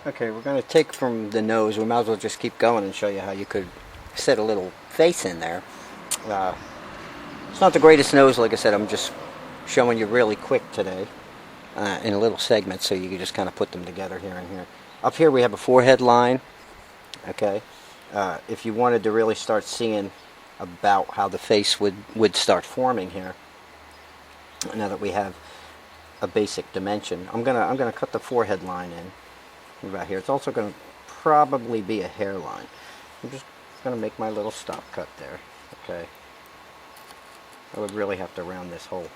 Okay, we're going to take from the nose. We might as well just keep going and show you how you could set a little face in there. It's not the greatest nose, like I said. I'm just showing you really quick today in a little segment, so you can just kind of put them together here and here. Up here we have a forehead line. Okay, if you wanted to really start seeing about how the face would start forming here, now that we have a basic dimension, I'm gonna cut the forehead line in about here. It's also going to probably be a hairline. I'm just going to make my little stop cut there. Okay, I would really have to round this whole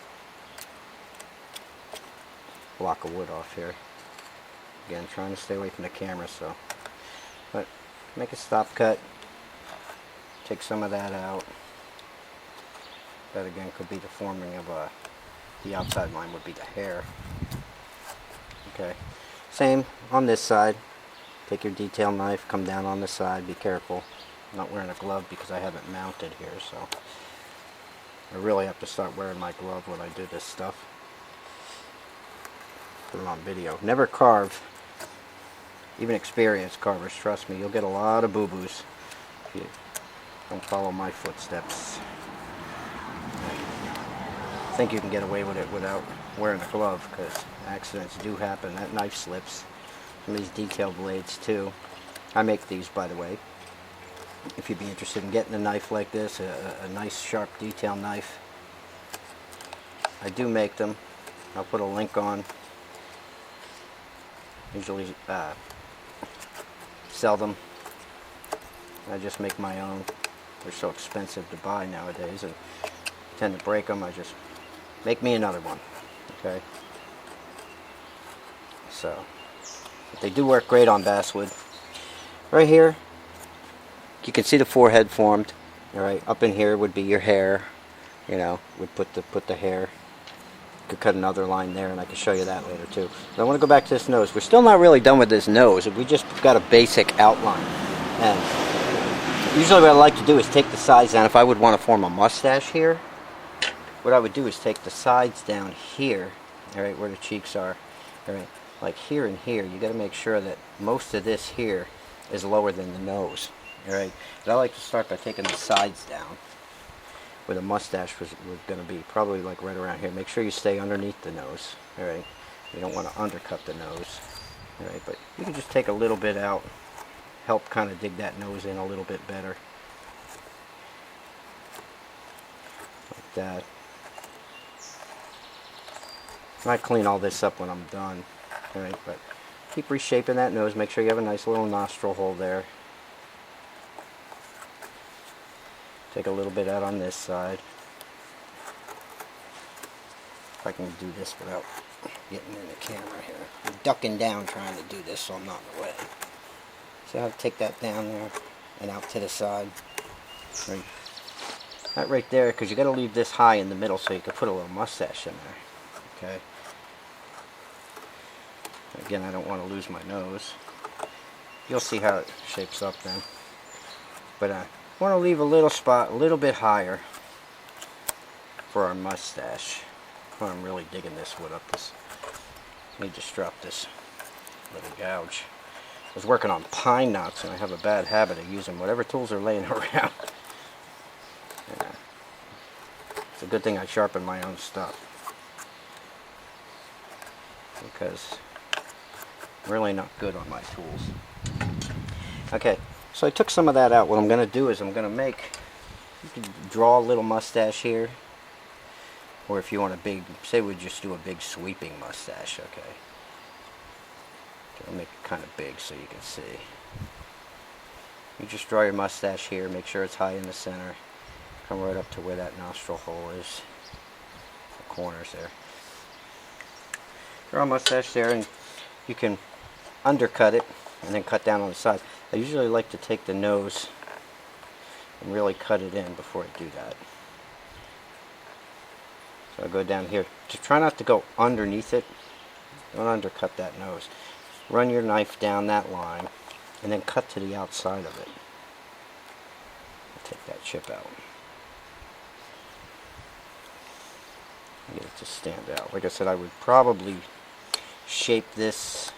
block of wood off here. Again, trying to stay away from the camera, so. But make a stop cut. Take some of that out. That again could be the forming of the outside line would be the hair. Okay. Same on this side. Take your detail knife, come down on the side, be careful. I'm not wearing a glove because I haven't mounted here, so I really have to start wearing my glove when I do this stuff. Put it on video. Never carve. Even experienced carvers, trust me, you'll get a lot of boo-boos if you don't follow my footsteps. I think you can get away with it without wearing a glove, because accidents do happen. That knife slips. Some of these detail blades too. I make these, by the way. If you'd be interested in getting a knife like this, a nice sharp detail knife, I do make them. I'll put a link on. Usually sell them. I just make my own. They're so expensive to buy nowadays, and tend to break them. I just make me another one. Okay, so but they do work great on basswood. Right here, you can see the forehead formed. All right, up in here would be your hair. You know, would put the hair. You could cut another line there, and I can show you that later too. But I want to go back to this nose. We're still not really done with this nose. We just got a basic outline. And usually, what I like to do is take the sides down. If I would want to form a mustache here, what I would do is take the sides down here, all right, where the cheeks are, all right, like here and here. You got to make sure that most of this here is lower than the nose, all right. But I like to start by taking the sides down, where the mustache was going to be, probably like right around here. Make sure you stay underneath the nose, all right. You don't want to undercut the nose, all right. But you can just take a little bit out, help kind of dig that nose in a little bit better, like that. I might clean all this up when I'm done, alright, but keep reshaping that nose. Make sure you have a nice little nostril hole there. Take a little bit out on this side. If I can do this without getting in the camera here. I'm ducking down trying to do this so I'm not in the way. So I'll take that down there and out to the side. Right. Not right there, because you got to leave this high in the middle so you can put a little mustache in there. Okay. Again, I don't want to lose my nose. You'll see how it shapes up then. But I want to leave a little spot a little bit higher for our mustache. Oh, I'm really digging this wood up. Let me just drop this little gouge. I was working on pine knots, and I have a bad habit of using whatever tools are laying around. Yeah. It's a good thing I sharpen my own stuff, because I'm really not good on my tools. Okay, so I took some of that out. What I'm going to do is I'm going to make, you can draw a little mustache here, or if you want a big, say we just do a big sweeping mustache, okay. I'll make it kind of big so you can see. You just draw your mustache here, make sure it's high in the center, come right up to where that nostril hole is, the corners there. Draw a mustache there, and you can undercut it and then cut down on the side. I usually like to take the nose and really cut it in before I do that. So I'll go down here. Just try not to go underneath it. Don't undercut that nose. Run your knife down that line and then cut to the outside of it. Take that chip out. Get it to stand out. Like I said, I would probably shape this